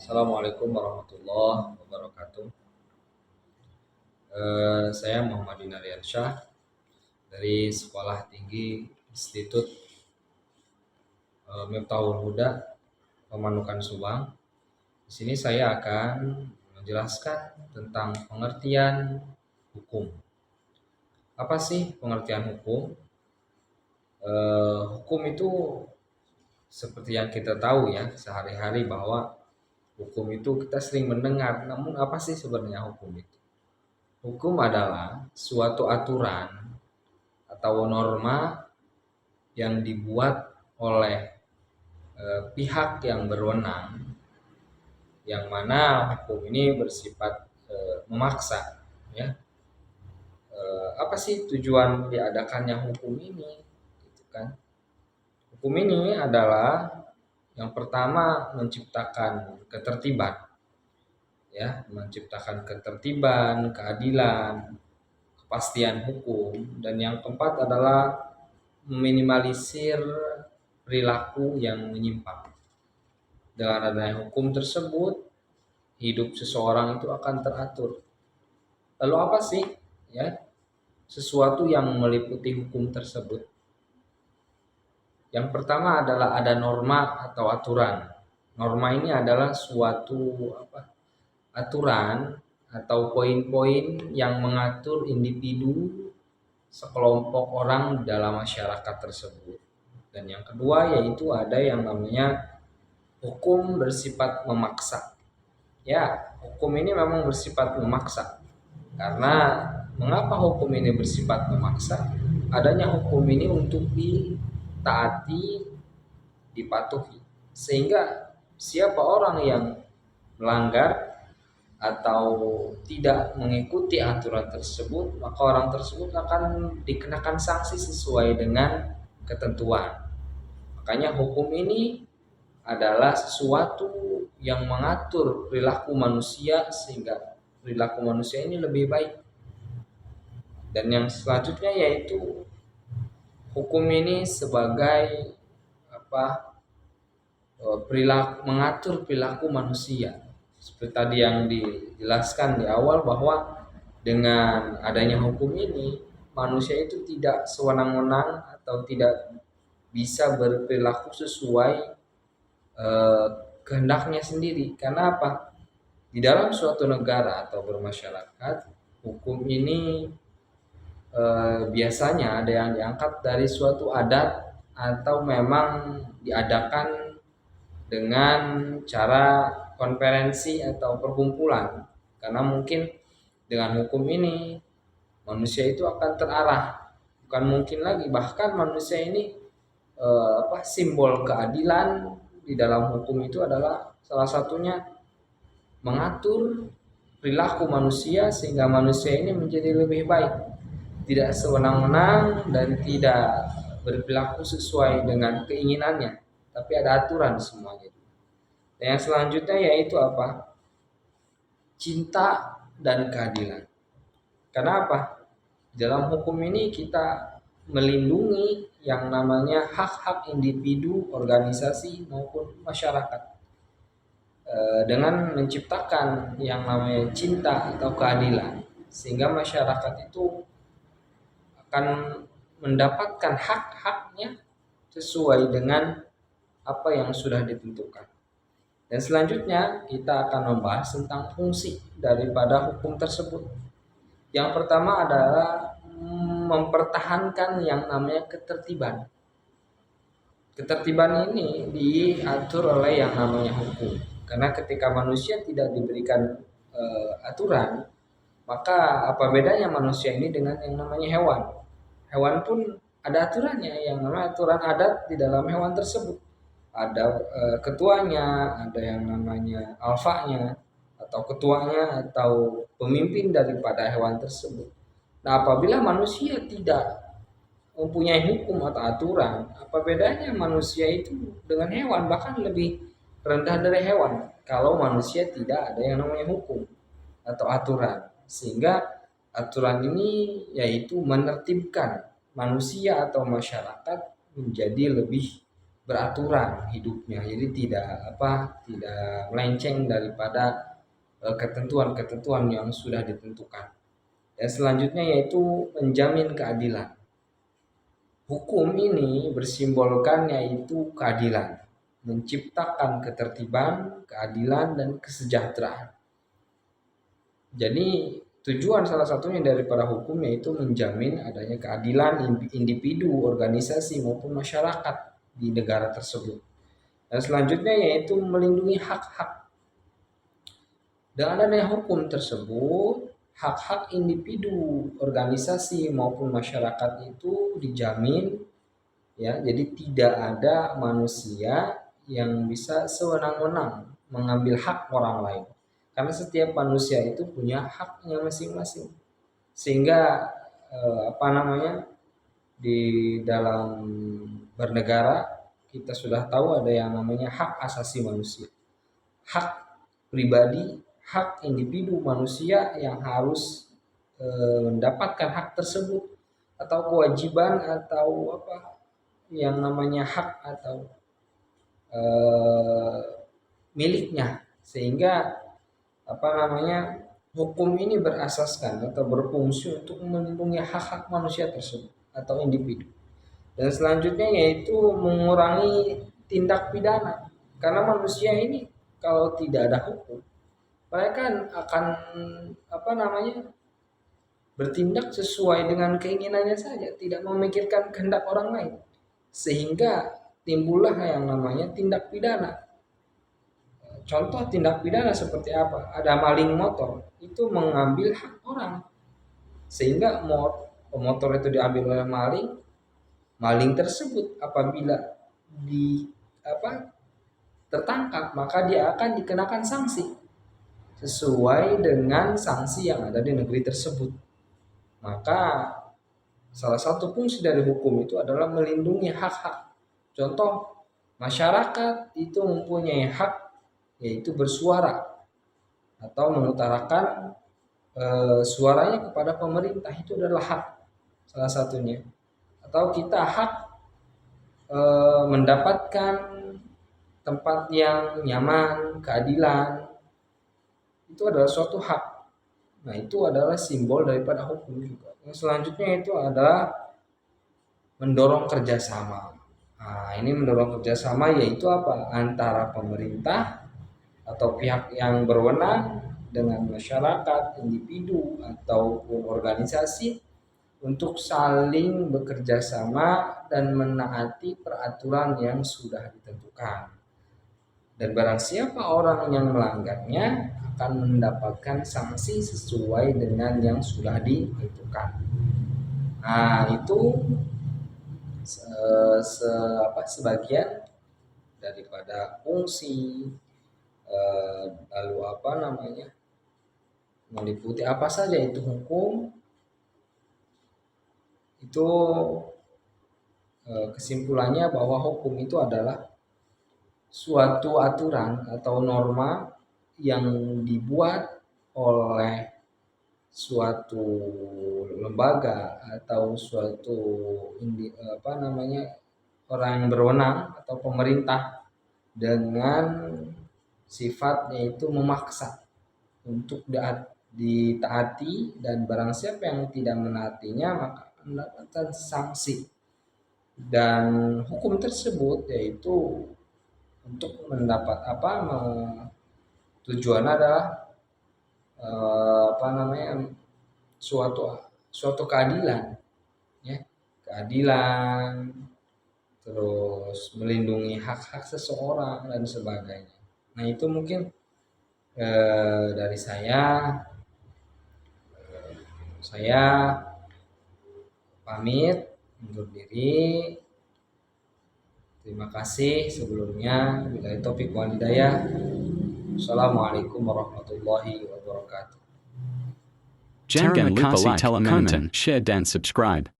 Assalamualaikum warahmatullahi wabarakatuh. Saya Muhammad Dinaryansyah dari Sekolah Tinggi Institut Miftahul Huda Pamanukan Subang. Di sini saya akan menjelaskan tentang pengertian hukum. Apa sih pengertian hukum? Hukum itu seperti yang kita tahu ya sehari-hari bahwa hukum itu kita sering mendengar. Namun apa sih sebenarnya hukum itu? Hukum adalah suatu aturan atau norma yang dibuat oleh pihak yang berwenang, yang mana hukum ini bersifat memaksa. Ya, apa sih tujuan diadakannya hukum ini? Gitu kan? Hukum ini adalah yang pertama menciptakan ketertiban, ya, menciptakan ketertiban, keadilan, kepastian hukum, dan yang keempat adalah meminimalisir perilaku yang menyimpang. Dengan adanya hukum tersebut, hidup seseorang itu akan teratur. Lalu apa sih ya sesuatu yang meliputi hukum tersebut? Yang pertama adalah ada norma atau aturan. Norma ini adalah suatu aturan atau poin-poin yang mengatur individu sekelompok orang dalam masyarakat tersebut. Dan yang kedua yaitu ada yang namanya hukum bersifat memaksa. Ya, hukum ini memang bersifat memaksa. Karena mengapa hukum ini bersifat memaksa? Adanya hukum ini untuk ditaati, dipatuhi. Sehingga siapa orang yang melanggar atau tidak mengikuti aturan tersebut, maka orang tersebut akan dikenakan sanksi sesuai dengan ketentuan. Makanya hukum ini adalah sesuatu yang mengatur perilaku manusia sehingga perilaku manusia ini lebih baik. Dan yang selanjutnya yaitu hukum ini sebagai mengatur perilaku manusia. Seperti tadi yang dijelaskan di awal bahwa dengan adanya hukum ini manusia itu tidak sewenang-wenang atau tidak bisa berperilaku sesuai kehendaknya sendiri. Karena apa? Di dalam suatu negara atau bermasyarakat, hukum ini biasanya ada yang diangkat dari suatu adat atau memang diadakan dengan cara konferensi atau perkumpulan. Karena mungkin dengan hukum ini manusia itu akan terarah. Bukan mungkin lagi, bahkan manusia ini simbol keadilan di dalam hukum itu adalah salah satunya mengatur perilaku manusia sehingga manusia ini menjadi lebih baik, tidak sewenang-wenang dan tidak berperilaku sesuai dengan keinginannya, tapi ada aturan semuanya. Dan yang selanjutnya yaitu apa? Cinta dan keadilan. Kenapa? Dalam hukum ini kita melindungi yang namanya hak-hak individu, organisasi maupun masyarakat dengan menciptakan yang namanya cinta atau keadilan, sehingga masyarakat itu akan mendapatkan hak-haknya sesuai dengan apa yang sudah ditentukan. Dan selanjutnya kita akan membahas tentang fungsi daripada hukum tersebut. Yang pertama adalah mempertahankan yang namanya ketertiban. Ketertiban ini diatur oleh yang namanya hukum. Karena ketika manusia tidak diberikan aturan, maka apa bedanya manusia ini dengan yang namanya hewan? Hewan pun ada aturannya, yang namanya aturan adat di dalam hewan tersebut. Ada ketuanya, ada yang namanya alfanya atau ketuanya atau pemimpin daripada hewan tersebut. Nah, apabila manusia tidak mempunyai hukum atau aturan, apa bedanya manusia itu dengan hewan, bahkan lebih rendah dari hewan kalau manusia tidak ada yang namanya hukum atau aturan. Sehingga aturan ini yaitu menertibkan manusia atau masyarakat menjadi lebih beraturan hidupnya, jadi tidak melenceng daripada ketentuan-ketentuan yang sudah ditentukan. Dan selanjutnya yaitu menjamin keadilan. Hukum ini bersimbolkan yaitu keadilan, menciptakan ketertiban, keadilan, dan kesejahteraan. Jadi tujuan salah satunya daripada hukum yaitu menjamin adanya keadilan individu, organisasi maupun masyarakat di negara tersebut. Dan selanjutnya yaitu melindungi hak-hak. Dengan adanya hukum tersebut, hak-hak individu, organisasi maupun masyarakat itu dijamin, ya. Jadi tidak ada manusia yang bisa sewenang-wenang mengambil hak orang lain. Karena setiap manusia itu punya haknya masing-masing. Sehingga di dalam bernegara kita sudah tahu ada yang namanya hak asasi manusia. Hak pribadi, hak individu manusia yang harus mendapatkan hak tersebut, atau kewajiban, atau yang namanya hak atau miliknya. Sehingga hukum ini berasaskan atau berfungsi untuk melindungi hak-hak manusia tersebut atau individu. Dan selanjutnya yaitu mengurangi tindak pidana, karena manusia ini kalau tidak ada hukum, mereka akan bertindak sesuai dengan keinginannya saja, tidak memikirkan kehendak orang lain, sehingga timbullah yang namanya tindak pidana. Contoh tindak pidana seperti apa? Ada maling motor, itu mengambil hak orang, sehingga motor itu diambil oleh maling tersebut apabila tertangkap, maka dia akan dikenakan sanksi sesuai dengan sanksi yang ada di negeri tersebut. Maka salah satu fungsi dari hukum itu adalah melindungi hak-hak. Contoh, masyarakat itu mempunyai hak yaitu bersuara atau mengutarakan suaranya kepada pemerintah, itu adalah hak salah satunya. Atau kita hak mendapatkan tempat yang nyaman, keadilan, itu adalah suatu hak. Nah, itu adalah simbol daripada hukum juga. Yang selanjutnya itu adalah mendorong kerjasama. Nah, ini mendorong kerjasama yaitu antara pemerintah atau pihak yang berwenang dengan masyarakat, individu, ataupun organisasi untuk saling bekerja sama dan menaati peraturan yang sudah ditentukan. Dan barang siapa orang yang melanggarnya akan mendapatkan sanksi sesuai dengan yang sudah ditentukan. Nah, itu sebagian daripada fungsi, lalu meliputi apa saja itu hukum. Itu kesimpulannya bahwa hukum itu adalah suatu aturan atau norma yang dibuat oleh suatu lembaga atau suatu orang yang berwenang atau pemerintah dengan sifat yaitu memaksa untuk ditaati, dan barang siapa yang tidak menaatinya maka mendapatkan sanksi. Dan hukum tersebut yaitu untuk mendapat tujuan adalah suatu keadilan, ya, keadilan, terus melindungi hak-hak seseorang dan sebagainya. Nah, itu mungkin dari saya pamit undur diri. Terima kasih sebelumnya. Billahi taufiq wal hidayah. Assalamualaikum warahmatullahi wabarakatuh. Jangan lupa like, comment, share dan subscribe.